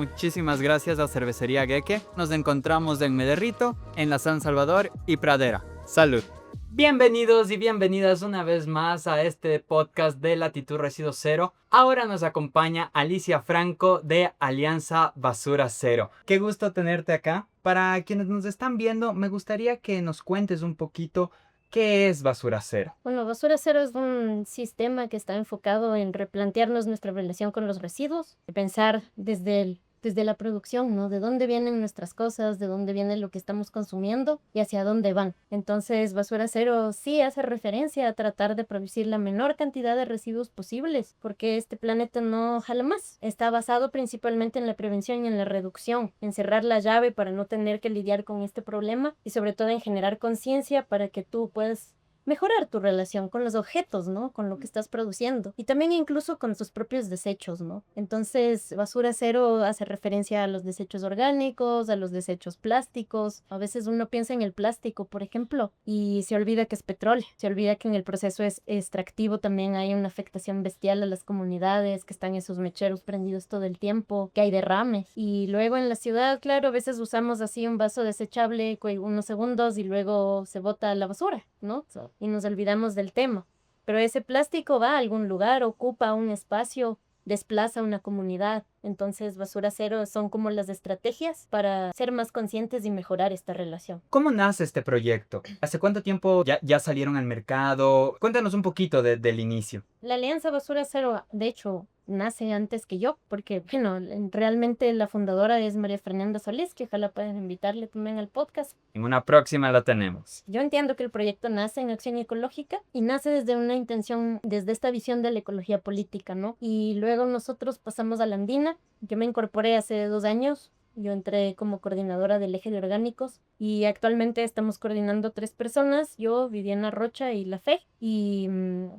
muchísimas gracias a Cervecería Geque. Nos encontramos en Mederrito, en la San Salvador y Pradera. ¡Salud! Bienvenidos y bienvenidas una vez más a este podcast de Latitud Residuo Cero. Ahora nos acompaña Alicia Franco de Alianza Basura Cero. Qué gusto tenerte acá. Para quienes nos están viendo, me gustaría que nos cuentes un poquito qué es Basura Cero. Bueno, Basura Cero es un sistema que está enfocado en replantearnos nuestra relación con los residuos, de pensar desde la producción, ¿no? De dónde vienen nuestras cosas, de dónde viene lo que estamos consumiendo y hacia dónde van. Entonces, Basura Cero sí hace referencia a tratar de producir la menor cantidad de residuos posibles, porque este planeta no jala más. Está basado principalmente en la prevención y en la reducción, en cerrar la llave para no tener que lidiar con este problema y sobre todo en generar conciencia para que tú puedas mejorar tu relación con los objetos, ¿no? Con lo que estás produciendo. Y también incluso con tus propios desechos, ¿no? Entonces, Basura Cero hace referencia a los desechos orgánicos, a los desechos plásticos. A veces uno piensa en el plástico, por ejemplo, y se olvida que es petróleo. Se olvida que en el proceso extractivo también hay una afectación bestial a las comunidades, que están esos mecheros prendidos todo el tiempo, que hay derrames. Y luego en la ciudad, claro, a veces usamos así un vaso desechable unos segundos y luego se bota a la basura, ¿no? Y nos olvidamos del tema. Pero ese plástico va a algún lugar, ocupa un espacio, desplaza una comunidad. Entonces, Basura Cero son como las estrategias para ser más conscientes y mejorar esta relación. ¿Cómo nace este proyecto? ¿Hace cuánto tiempo ya salieron al mercado? Cuéntanos un poquito del inicio. La Alianza Basura Cero, de hecho, nace antes que yo, porque, bueno, realmente la fundadora es María Fernanda Solís, que ojalá puedan invitarle también al podcast. En una próxima la tenemos. Yo entiendo que el proyecto nace en Acción Ecológica y nace desde una intención, desde esta visión de la ecología política, ¿no? Y luego nosotros pasamos a la Andina. Yo me incorporé hace 2 años. Yo entré como coordinadora del eje de orgánicos y actualmente estamos coordinando 3 personas, yo, Viviana Rocha y La Fe. Y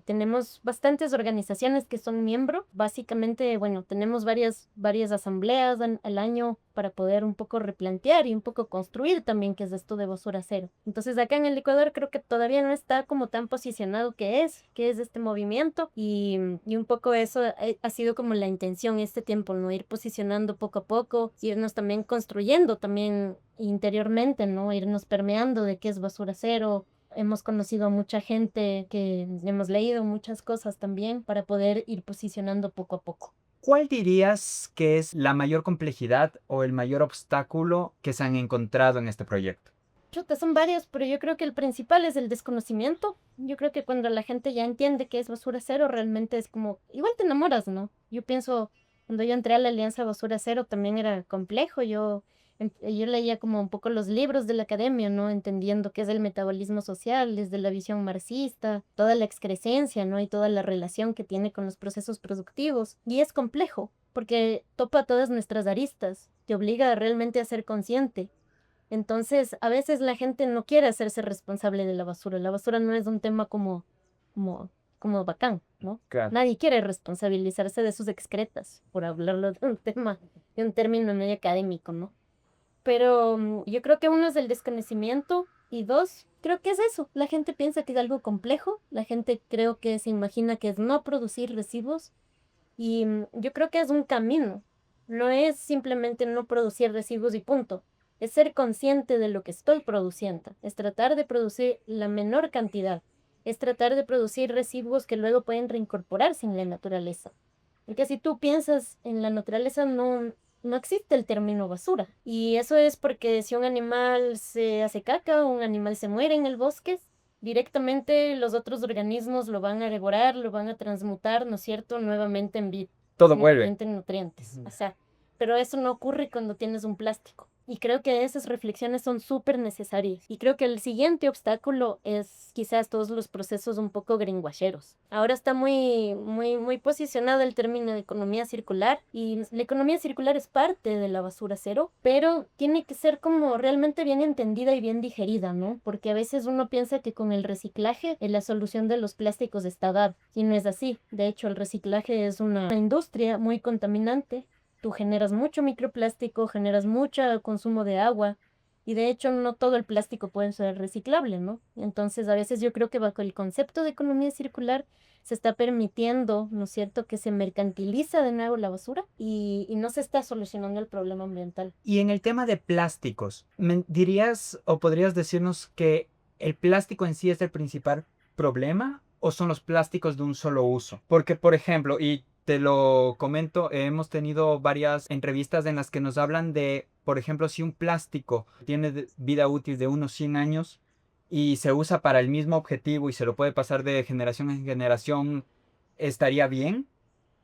tenemos bastantes organizaciones que son miembros. Básicamente, bueno, tenemos varias asambleas al año para poder un poco replantear y un poco construir también qué es esto de Basura Cero. Entonces acá en el Ecuador creo que todavía no está como tan posicionado qué es este movimiento y un poco eso ha sido como la intención este tiempo, ¿no? Ir posicionando poco a poco, irnos también construyendo también interiormente, ¿no? Irnos permeando de qué es Basura Cero. Hemos conocido a mucha gente que hemos leído muchas cosas también para poder ir posicionando poco a poco. ¿Cuál dirías que es la mayor complejidad o el mayor obstáculo que se han encontrado en este proyecto? Chuta, son varios, pero yo creo que el principal es el desconocimiento. Yo creo que cuando la gente ya entiende qué es Basura Cero, realmente es como, igual te enamoras, ¿no? Yo pienso, cuando yo entré a la Alianza Basura Cero también era complejo. Yo leía como un poco los libros de la academia, ¿no? Entendiendo qué es el metabolismo social desde la visión marxista, toda la excrescencia, ¿no? Y toda la relación que tiene con los procesos productivos. Y es complejo, porque topa todas nuestras aristas, te obliga realmente a ser consciente. Entonces, a veces la gente no quiere hacerse responsable de la basura. La basura no es un tema como, como bacán, ¿no? Claro. Nadie quiere responsabilizarse de sus excretas, por hablarlo de un tema, de un término medio académico, ¿no? Pero yo creo que uno es el desconocimiento y 2, creo que es eso. La gente piensa que es algo complejo, la gente creo que se imagina que es no producir residuos y yo creo que es un camino. No es simplemente no producir residuos y punto. Es ser consciente de lo que estoy produciendo. Es tratar de producir la menor cantidad. Es tratar de producir residuos que luego pueden reincorporarse en la naturaleza. Porque si tú piensas en la naturaleza, no existe el término basura. Y eso es porque si un animal se hace caca o un animal se muere en el bosque, directamente los otros organismos lo van a devorar, lo van a transmutar, ¿no es cierto?, nuevamente en vida. Todo vuelve. Nuevamente en nutrientes. O sea, pero eso no ocurre cuando tienes un plástico. Y creo que esas reflexiones son súper necesarias. Y creo que el siguiente obstáculo es quizás todos los procesos un poco greenwasheros. Ahora está muy posicionado el término de economía circular. Y la economía circular es parte de la basura cero, pero tiene que ser como realmente bien entendida y bien digerida, ¿no? Porque a veces uno piensa que con el reciclaje la solución de los plásticos está dada. Y no es así. De hecho, el reciclaje es una industria muy contaminante. Tú generas mucho microplástico, generas mucho consumo de agua Y de hecho no todo el plástico puede ser reciclable, ¿no? Entonces a veces yo creo que bajo el concepto de economía circular se está permitiendo, ¿no es cierto?, que se mercantiliza de nuevo la basura y no se está solucionando el problema ambiental. Y en el tema de plásticos, ¿dirías o podrías decirnos que el plástico en sí es el principal problema o son los plásticos de un solo uso? Porque, por ejemplo, y te lo comento, hemos tenido varias entrevistas en las que nos hablan de, por ejemplo, si un plástico tiene vida útil de unos 100 años y se usa para el mismo objetivo y se lo puede pasar de generación en generación, ¿estaría bien?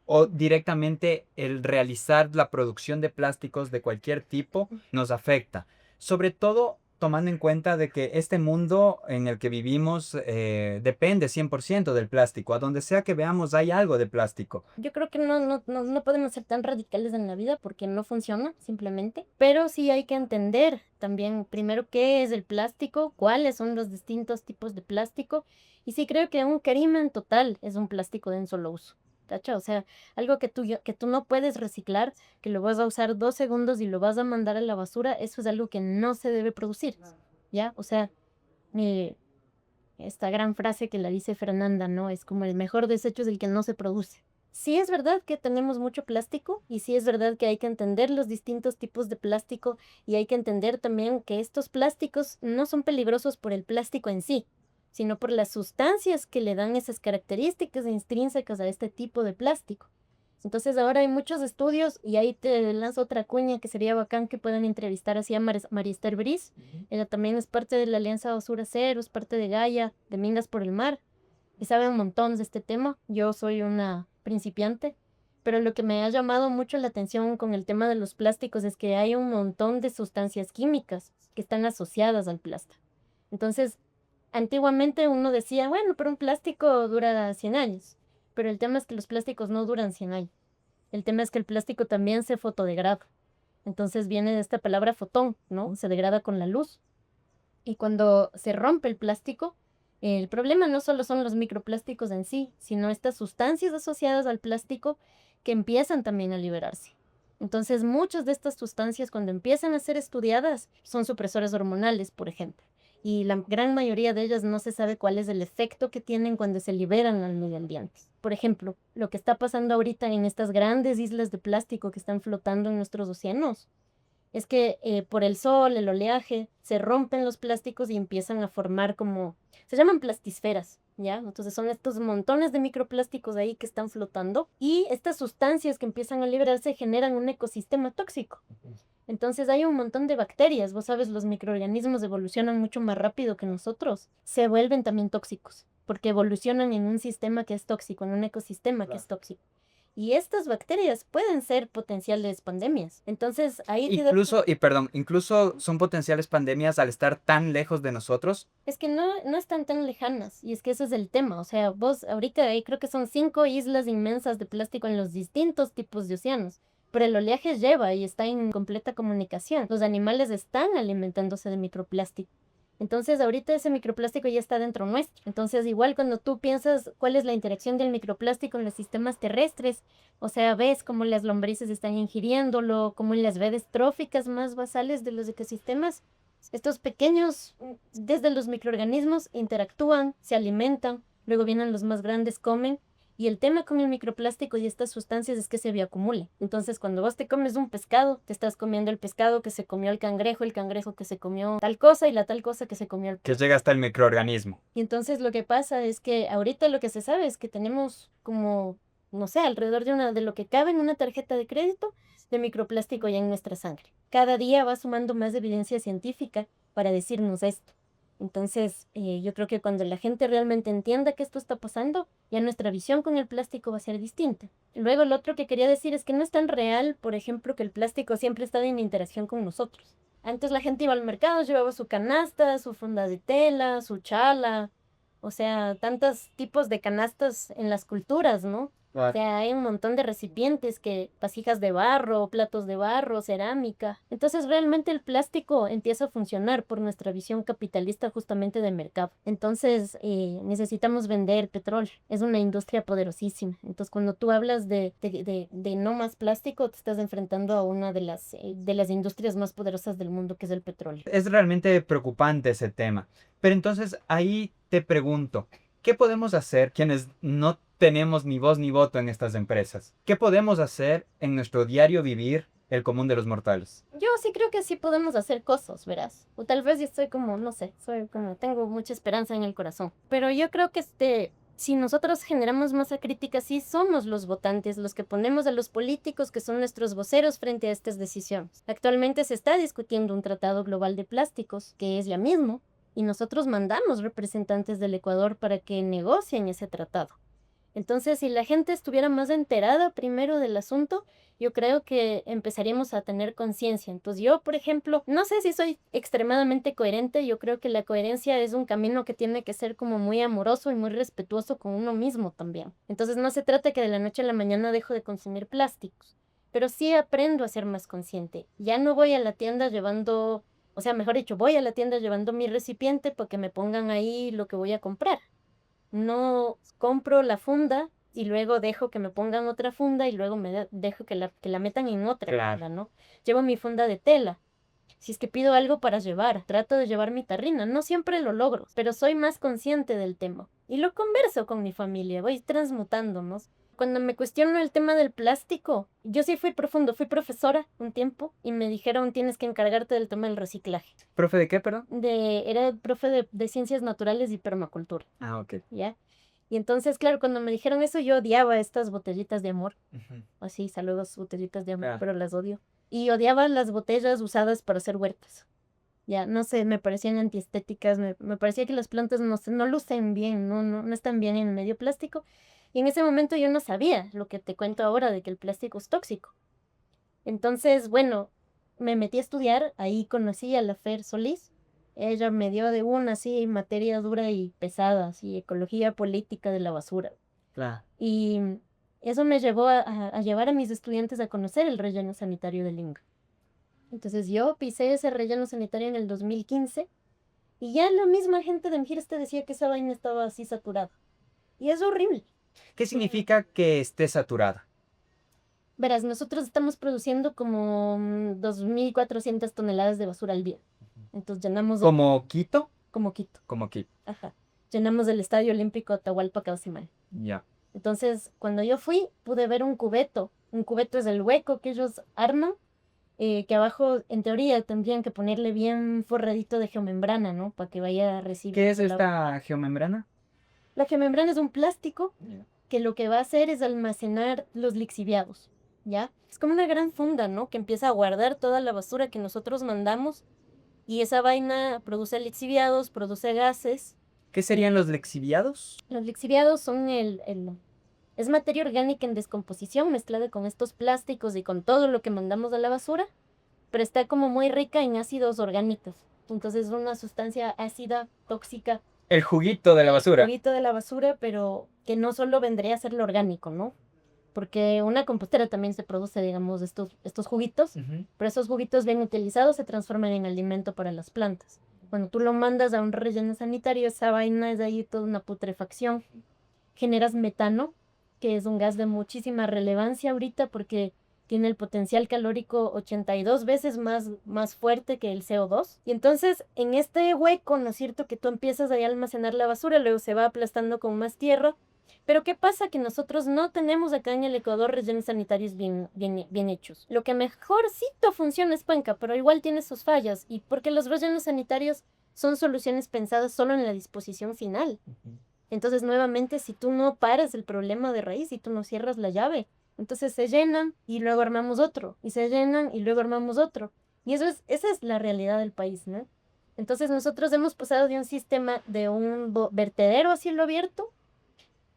O directamente el realizar la producción de plásticos de cualquier tipo nos afecta. Sobre todo tomando en cuenta de que este mundo en el que vivimos depende 100% del plástico. A donde sea que veamos hay algo de plástico. Yo creo que no podemos ser tan radicales en la vida porque no funciona simplemente, pero sí hay que entender también primero qué es el plástico, cuáles son los distintos tipos de plástico y sí creo que un crimen total es un plástico de un solo uso. ¿Cacha? O sea, algo que tú no puedes reciclar, que lo vas a usar 2 segundos y lo vas a mandar a la basura, eso es algo que no se debe producir, ¿ya? O sea, eh, esta gran frase que la dice Fernanda, ¿no? Es como el mejor desecho es el que no se produce. Sí es verdad que tenemos mucho plástico y sí es verdad que hay que entender los distintos tipos de plástico y hay que entender también que estos plásticos no son peligrosos por el plástico en sí, sino por las sustancias que le dan esas características intrínsecas a este tipo de plástico. Entonces ahora hay muchos estudios y ahí te lanzo otra cuña que sería bacán que puedan entrevistar así a María Esther Briz. Ella también es parte de la Alianza Basura Cero, es parte de Gaia, de Minas por el Mar, y sabe un montón de este tema. Yo soy una principiante, pero lo que me ha llamado mucho la atención con el tema de los plásticos es que hay un montón de sustancias químicas que están asociadas al plástico. Entonces, antiguamente uno decía, bueno, pero un plástico dura 100 años, pero el tema es que los plásticos no duran 100 años. El tema es que el plástico también se fotodegrada. Entonces viene de esta palabra fotón, ¿no? Se degrada con la luz. Y cuando se rompe el plástico, el problema no solo son los microplásticos en sí, sino estas sustancias asociadas al plástico que empiezan también a liberarse. Entonces, muchas de estas sustancias, cuando empiezan a ser estudiadas, son supresores hormonales, por ejemplo. Y la gran mayoría de ellas no se sabe cuál es el efecto que tienen cuando se liberan al medio ambiente. Por ejemplo, lo que está pasando ahorita en estas grandes islas de plástico que están flotando en nuestros océanos es que por el sol, el oleaje, se rompen los plásticos y empiezan a formar como, se llaman plastisferas, ¿ya? Entonces son estos montones de microplásticos ahí que están flotando y estas sustancias que empiezan a liberarse generan un ecosistema tóxico. Entonces hay un montón de bacterias, vos sabes, los microorganismos evolucionan mucho más rápido que nosotros, se vuelven también tóxicos, porque evolucionan en un sistema que es tóxico, en un ecosistema que es tóxico. Y estas bacterias pueden ser potenciales pandemias. Entonces, ahí te das... Incluso son potenciales pandemias al estar tan lejos de nosotros. Es que no están tan lejanas. Y es que ese es el tema. O sea, vos ahorita ahí creo que son 5 islas inmensas de plástico en los distintos tipos de océanos. Pero el oleaje lleva y está en completa comunicación. Los animales están alimentándose de microplástico. Entonces, ahorita ese microplástico ya está dentro nuestro. Entonces, igual cuando tú piensas cuál es la interacción del microplástico en los sistemas terrestres, o sea, ves cómo las lombrices están ingiriéndolo, como en las redes tróficas más basales de los ecosistemas, estos pequeños, desde los microorganismos, interactúan, se alimentan, luego vienen los más grandes, comen. Y el tema con el microplástico y estas sustancias es que se bioacumula. Entonces, cuando vos te comes un pescado, te estás comiendo el pescado que se comió el cangrejo que se comió tal cosa y la tal cosa que se comió el... Que llega hasta el microorganismo. Y entonces lo que pasa es que ahorita lo que se sabe es que tenemos como, no sé, alrededor de lo que cabe en una tarjeta de crédito de microplástico ya en nuestra sangre. Cada día va sumando más evidencia científica para decirnos esto. Entonces, yo creo que cuando la gente realmente entienda que esto está pasando, ya nuestra visión con el plástico va a ser distinta. Luego, lo otro que quería decir es que no es tan real, por ejemplo, que el plástico siempre está en interacción con nosotros. Antes la gente iba al mercado, llevaba su canasta, su funda de tela, su chala, o sea, tantos tipos de canastas en las culturas, ¿no? O sea, hay un montón de recipientes vasijas de barro, platos de barro, cerámica. Entonces, realmente el plástico empieza a funcionar por nuestra visión capitalista justamente de mercado. Entonces, necesitamos vender petróleo. Es una industria poderosísima. Entonces, cuando tú hablas de no más plástico, te estás enfrentando a una de las industrias más poderosas del mundo, que es el petróleo. Es realmente preocupante ese tema. Pero entonces ahí te pregunto, ¿qué podemos hacer quienes no tenemos ni voz ni voto en estas empresas? ¿Qué podemos hacer en nuestro diario vivir, el común de los mortales? Yo sí creo que sí podemos hacer cosas, verás. O tal vez yo estoy como, no sé, tengo mucha esperanza en el corazón. Pero yo creo que si nosotros generamos masa crítica, sí somos los votantes, los que ponemos a los políticos que son nuestros voceros frente a estas decisiones. Actualmente se está discutiendo un tratado global de plásticos, que es ya mismo, y nosotros mandamos representantes del Ecuador para que negocien ese tratado. Entonces, si la gente estuviera más enterada primero del asunto, yo creo que empezaríamos a tener conciencia. Entonces, yo, por ejemplo, no sé si soy extremadamente coherente. Yo creo que la coherencia es un camino que tiene que ser como muy amoroso y muy respetuoso con uno mismo también. Entonces, no se trata que de la noche a la mañana dejo de consumir plásticos, pero sí aprendo a ser más consciente. Ya no voy a la tienda llevando, o sea, mejor dicho, voy a la tienda llevando mi recipiente para que me pongan ahí lo que voy a comprar. No compro la funda y luego dejo que me pongan otra funda y luego dejo que la metan en otra funda, ¿no? Llevo mi funda de tela. Si es que pido algo para llevar, trato de llevar mi tarrina. No siempre lo logro, pero soy más consciente del tema. Y lo converso con mi familia, voy transmutándonos. Cuando me cuestiono el tema del plástico, yo sí fui profundo, fui profesora un tiempo y me dijeron tienes que encargarte del tema del reciclaje. ¿Profe de qué, perdón? Era profe de ciencias naturales y permacultura. Ah, ok. ¿Ya? Y entonces, claro, cuando me dijeron eso, yo odiaba estas botellitas de amor. Así, saludos, botellitas de amor, Claro. pero las odio. Y odiaba las botellas usadas para hacer huertas. Ya, no sé, me parecían antiestéticas, me parecía que las plantas no lucen bien, no están bien en el medio plástico. Y en ese momento yo no sabía lo que te cuento ahora de que el plástico es tóxico. Entonces, bueno, me metí a estudiar, ahí conocí a la Fer Solís. Ella me dio de una, así, materia dura y pesada, así, ecología política de la basura. Claro. Y eso me llevó a llevar a mis estudiantes a conocer el relleno sanitario del INGA. Entonces yo pisé ese relleno sanitario en el 2015 y ya la misma gente de Mjirste decía que esa vaina estaba así saturada. Y es horrible. ¿Qué significa que esté saturada? Verás, nosotros estamos produciendo como 2.400 toneladas de basura al día. Entonces llenamos... ¿Como Quito? Como Quito. Como Quito. Ajá. Llenamos el Estadio Olímpico Atahualpa Causimán. Ya. Entonces, cuando yo fui, pude ver un cubeto. Un cubeto es el hueco que ellos arman, que abajo, en teoría, tendrían que ponerle bien forradito de geomembrana, ¿no? Para que vaya a recibir... ¿Qué es esta geomembrana? La geomembrana es un plástico que lo que va a hacer es almacenar los lixiviados, ¿ya? Es como una gran funda, ¿no? Que empieza a guardar toda la basura que nosotros mandamos y esa vaina produce lixiviados, produce gases. ¿Qué serían los lixiviados? Los lixiviados son es materia orgánica en descomposición mezclada con estos plásticos y con todo lo que mandamos a la basura, pero está como muy rica en ácidos orgánicos. Entonces es una sustancia ácida, tóxica. El juguito de la basura. El juguito de la basura, pero que no solo vendría a ser lo orgánico, ¿no? Porque una compostera también se produce, digamos, estos juguitos, pero esos juguitos bien utilizados se transforman en alimento para las plantas. Cuando tú lo mandas a un relleno sanitario, esa vaina es de ahí toda una putrefacción. Generas metano, que es un gas de muchísima relevancia ahorita porque tiene el potencial calórico 82 veces más fuerte que el CO2. Y entonces, en este hueco, ¿no es cierto?, que tú empiezas ahí a almacenar la basura, luego se va aplastando con más tierra. Pero ¿qué pasa? Que nosotros no tenemos acá en el Ecuador rellenos sanitarios bien hechos. Lo que mejorcito funciona es Cuenca, pero igual tiene sus fallas. Y porque los rellenos sanitarios son soluciones pensadas solo en la disposición final. Entonces, nuevamente, si tú no paras el problema de raíz y tú no cierras la llave, entonces se llenan y luego armamos otro. Y se llenan y luego armamos otro. Y esa es la realidad del país, ¿no? Entonces, nosotros hemos pasado de un sistema de un vertedero a cielo abierto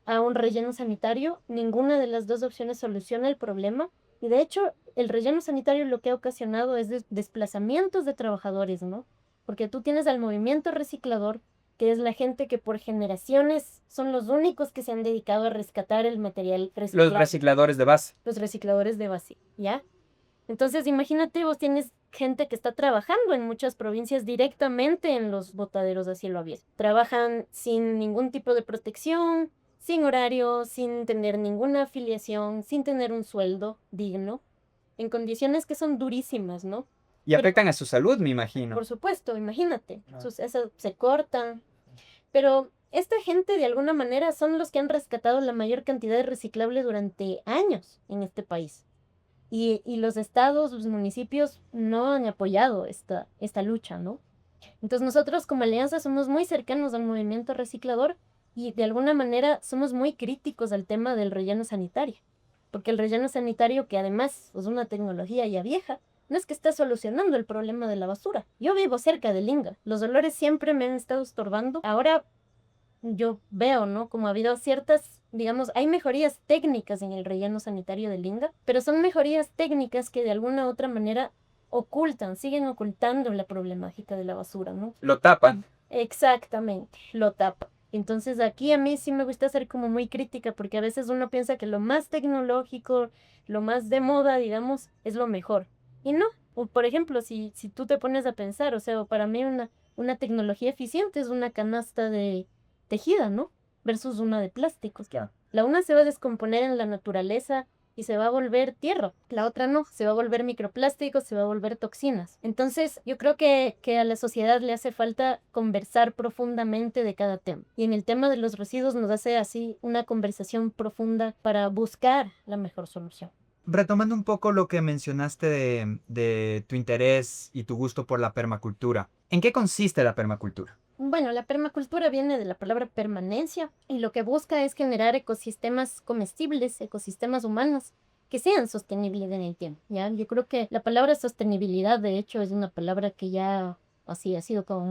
a un relleno sanitario. Ninguna de las dos opciones soluciona el problema. Y de hecho, el relleno sanitario lo que ha ocasionado es desplazamientos de trabajadores, ¿no? Porque tú tienes al movimiento reciclador que es la gente que por generaciones son los únicos que se han dedicado a rescatar el material reciclado. Los recicladores de base. Los recicladores de base, ¿ya? Entonces, imagínate, vos tienes gente que está trabajando en muchas provincias directamente en los botaderos a cielo abierto. Trabajan sin ningún tipo de protección, sin horario, sin tener ninguna afiliación, sin tener un sueldo digno, en condiciones que son durísimas, ¿no? Y afectan a su salud, me imagino. Por supuesto, imagínate, se cortan. Pero esta gente de alguna manera son los que han rescatado la mayor cantidad de reciclable durante años en este país. Y los estados, los municipios no han apoyado esta lucha, ¿no? Entonces nosotros como Alianza somos muy cercanos al movimiento reciclador y de alguna manera somos muy críticos al tema del relleno sanitario. Porque el relleno sanitario, que además es una tecnología ya vieja, no es que está solucionando el problema de la basura. Yo vivo cerca de Linga. Los olores siempre me han estado estorbando. Ahora yo veo, ¿no? Como ha habido ciertas, digamos, hay mejorías técnicas en el relleno sanitario de Linga, pero son mejorías técnicas que de alguna u otra manera siguen ocultando la problemática de la basura, ¿no? Lo tapan. Exactamente, lo tapan. Entonces aquí a mí sí me gusta ser como muy crítica porque a veces uno piensa que lo más tecnológico, lo más de moda, digamos, es lo mejor. Y no. O, por ejemplo, si tú te pones a pensar, o sea, para mí una tecnología eficiente es una canasta de tejida, ¿no? Versus una de plásticos. Claro. La una se va a descomponer en la naturaleza y se va a volver tierra. La otra no, se va a volver microplásticos, se va a volver toxinas. Entonces, yo creo que a la sociedad le hace falta conversar profundamente de cada tema. Y en el tema de los residuos nos hace así una conversación profunda para buscar la mejor solución. Retomando un poco lo que mencionaste de tu interés y tu gusto por la permacultura, ¿en qué consiste la permacultura? Bueno, la permacultura viene de la palabra permanencia y lo que busca es generar ecosistemas comestibles, ecosistemas humanos que sean sostenibles en el tiempo, ¿ya? Yo creo que la palabra sostenibilidad, de hecho, es una palabra que ya así ha sido como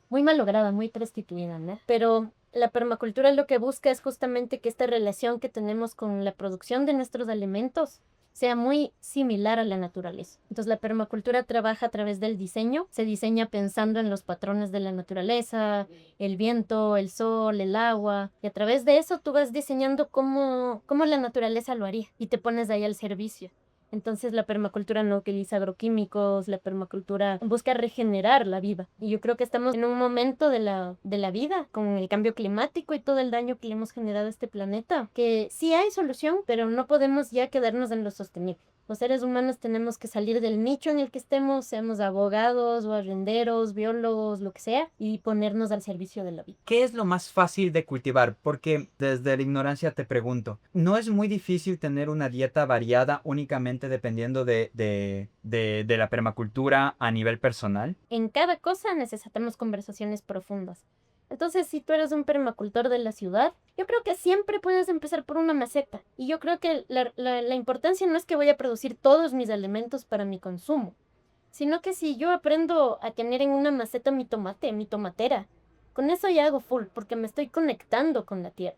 muy malograda, muy prostituida, ¿no? Pero la permacultura lo que busca es justamente que esta relación que tenemos con la producción de nuestros alimentos sea muy similar a la naturaleza. Entonces la permacultura trabaja a través del diseño, se diseña pensando en los patrones de la naturaleza, el viento, el sol, el agua, y a través de eso tú vas diseñando cómo la naturaleza lo haría y te pones ahí al servicio. Entonces la permacultura no utiliza agroquímicos, la permacultura busca regenerar la vida. Y yo creo que estamos en un momento de la vida, con el cambio climático y todo el daño que le hemos generado a este planeta, que sí hay solución, pero no podemos ya quedarnos en lo sostenible. Los seres humanos tenemos que salir del nicho en el que estemos, seamos abogados o arrenderos, biólogos, lo que sea, y ponernos al servicio de la vida. ¿Qué es lo más fácil de cultivar? Porque desde la ignorancia te pregunto, ¿no es muy difícil tener una dieta variada únicamente dependiendo de la permacultura a nivel personal? En cada cosa necesitamos conversaciones profundas. Entonces, si tú eres un permacultor de la ciudad, yo creo que siempre puedes empezar por una maceta. Y yo creo que la importancia no es que voy a producir todos mis alimentos para mi consumo, sino que si yo aprendo a tener en una maceta mi tomate, mi tomatera, con eso ya hago full, porque me estoy conectando con la tierra.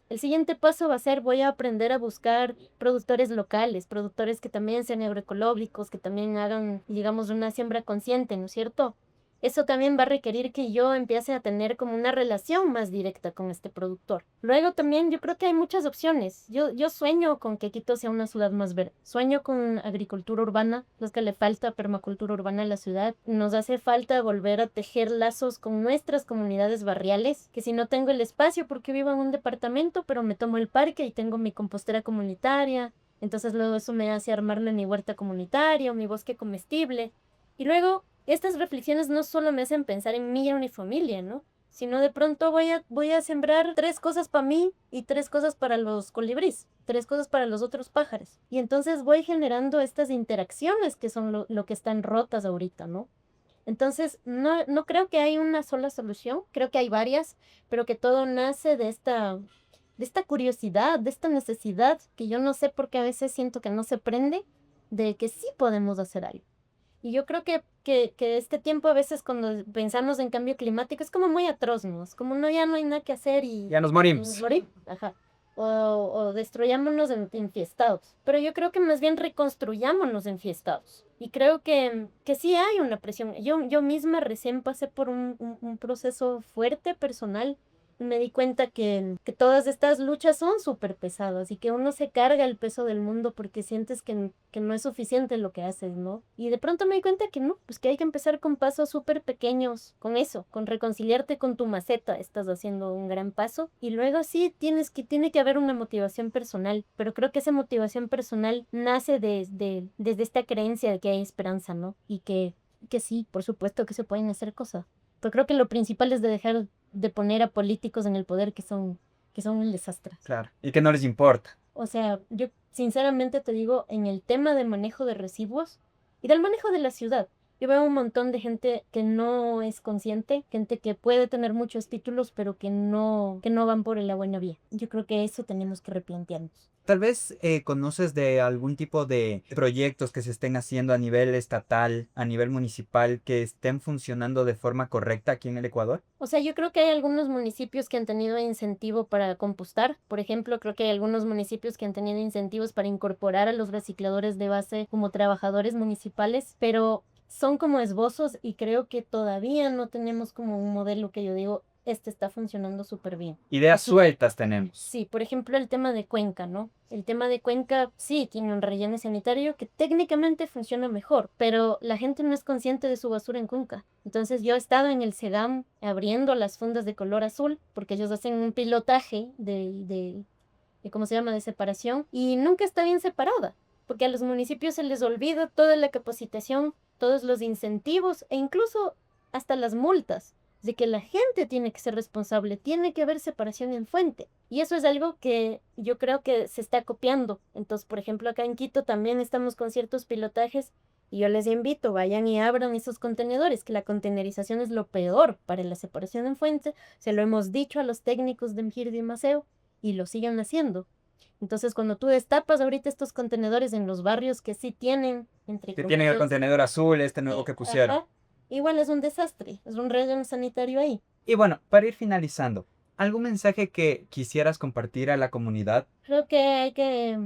El siguiente paso va a ser, voy a aprender a buscar productores locales, productores que también sean agroecológicos, que también hagan, digamos, una siembra consciente, ¿no es cierto? Eso también va a requerir que yo empiece a tener como una relación más directa con este productor. Luego también yo creo que hay muchas opciones. Yo sueño con que Quito sea una ciudad más verde. Sueño con agricultura urbana, los que le falta permacultura urbana a la ciudad. Nos hace falta volver a tejer lazos con nuestras comunidades barriales, que si no tengo el espacio porque vivo en un departamento, pero me tomo el parque y tengo mi compostera comunitaria. Entonces luego eso me hace armarme mi huerta comunitaria o mi bosque comestible. Y luego estas reflexiones no solo me hacen pensar en mí y en mi familia, ¿no? Sino de pronto voy a sembrar 3 cosas para mí y 3 cosas para los colibríes, 3 cosas para los otros pájaros. Y entonces voy generando estas interacciones que son lo que están rotas ahorita, ¿no? Entonces, no creo que hay una sola solución, creo que hay varias, pero que todo nace de esta curiosidad, de esta necesidad, que yo no sé por qué a veces siento que no se prende, de que sí podemos hacer algo. Y yo creo que este tiempo a veces cuando pensamos en cambio climático es como muy atroz, ¿no? Es como ya no hay nada que hacer y... Ya nos morimos. Ajá. o destruyámonos enfiestados. Pero yo creo que más bien reconstruyámonos enfiestados. Y creo que sí hay una presión. Yo misma recién pasé por un proceso fuerte personal. Me di cuenta que todas estas luchas son súper pesadas y que uno se carga el peso del mundo porque sientes que no es suficiente lo que haces, ¿no? Y de pronto me di cuenta que no, pues que hay que empezar con pasos súper pequeños, con eso, con reconciliarte con tu maceta, estás haciendo un gran paso. Y luego sí tiene que haber una motivación personal, pero creo que esa motivación personal nace desde esta creencia de que hay esperanza, ¿no? Y que sí, por supuesto que se pueden hacer cosas. Pero creo que lo principal es de dejar de poner a políticos en el poder que son un desastre. Claro. Y que no les importa. O sea, yo sinceramente te digo, en el tema de manejo de residuos y del manejo de la ciudad, yo veo un montón de gente que no es consciente, gente que puede tener muchos títulos, pero que no van por la buena vía. Yo creo que eso tenemos que replantearnos. Tal vez conoces de algún tipo de proyectos que se estén haciendo a nivel estatal, a nivel municipal, que estén funcionando de forma correcta aquí en el Ecuador. O sea, yo creo que hay algunos municipios que han tenido incentivo para compostar. Por ejemplo, creo que hay algunos municipios que han tenido incentivos para incorporar a los recicladores de base como trabajadores municipales, pero son como esbozos y creo que todavía no tenemos como un modelo que yo digo, este está funcionando súper bien. Ideas sueltas tenemos. Sí, por ejemplo, el tema de Cuenca, ¿no? El tema de Cuenca sí tiene un relleno sanitario que técnicamente funciona mejor, pero la gente no es consciente de su basura en Cuenca. Entonces yo he estado en el SEGAM abriendo las fundas de color azul porque ellos hacen un pilotaje de ¿cómo se llama?, de separación y nunca está bien separada, porque a los municipios se les olvida toda la capacitación, todos los incentivos e incluso hasta las multas de que la gente tiene que ser responsable, tiene que haber separación en fuente. Y eso es algo que yo creo que se está copiando. Entonces, por ejemplo, acá en Quito también estamos con ciertos pilotajes y yo les invito, vayan y abran esos contenedores, que la contenerización es lo peor para la separación en fuente. Se lo hemos dicho a los técnicos de MGIRD y Maceo y lo siguen haciendo. Entonces, cuando tú destapas ahorita estos contenedores en los barrios que sí tienen, entre Que tienen el comillas, contenedor azul, este nuevo que pusieron. ajá, igual es un desastre, es un relleno sanitario ahí. Y bueno, para ir finalizando, ¿algún mensaje que quisieras compartir a la comunidad? Creo que hay que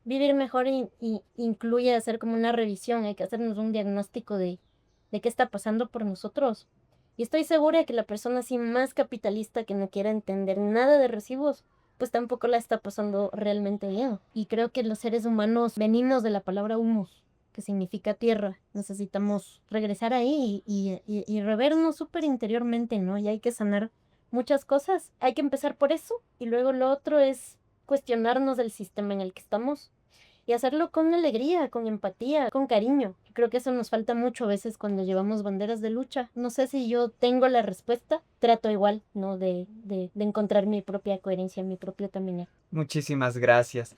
vivir mejor y incluye hacer como una revisión, hay que hacernos un diagnóstico de qué está pasando por nosotros. Y estoy segura de que la persona así más capitalista que no quiera entender nada de residuos, pues tampoco la está pasando realmente bien. Y creo que los seres humanos venimos de la palabra humus, que significa tierra. Necesitamos regresar ahí y revernos súper interiormente, ¿no? Y hay que sanar muchas cosas. Hay que empezar por eso y luego lo otro es cuestionarnos del sistema en el que estamos y hacerlo con alegría, con empatía, con cariño. Creo que eso nos falta mucho a veces cuando llevamos banderas de lucha. No sé si yo tengo la respuesta, trato igual, ¿no? De encontrar mi propia coherencia, mi propio camino. Muchísimas gracias.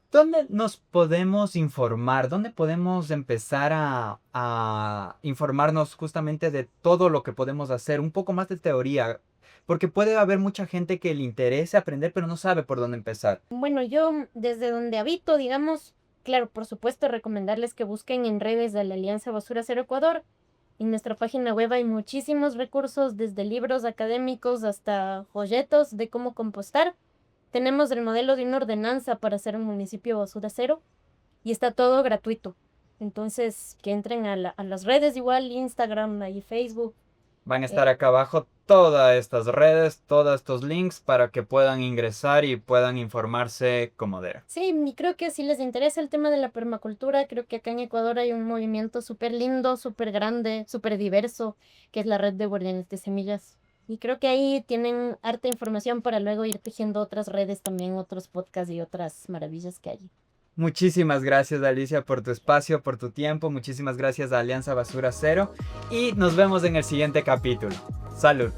¿Dónde nos podemos informar? ¿Dónde podemos empezar a informarnos justamente de todo lo que podemos hacer? Un poco más de teoría. Porque puede haber mucha gente que le interese aprender, pero no sabe por dónde empezar. Bueno, yo desde donde habito, digamos, claro, por supuesto, recomendarles que busquen en redes de la Alianza Basura Cero Ecuador. En nuestra página web hay muchísimos recursos, desde libros académicos hasta folletos de cómo compostar. Tenemos el modelo de una ordenanza para hacer un municipio basura cero y está todo gratuito. Entonces, que entren a las redes igual, Instagram y Facebook. Van a estar acá abajo todas estas redes, todos estos links para que puedan ingresar y puedan informarse como debe. Sí, y creo que si les interesa el tema de la permacultura, creo que acá en Ecuador hay un movimiento súper lindo, súper grande, súper diverso, que es la red de guardianes de semillas. Y creo que ahí tienen harta información para luego ir tejiendo otras redes también, otros podcasts y otras maravillas que hay. Muchísimas gracias, Alicia, por tu espacio, por tu tiempo. Muchísimas gracias a Alianza Basura Cero. Y nos vemos en el siguiente capítulo. Salud.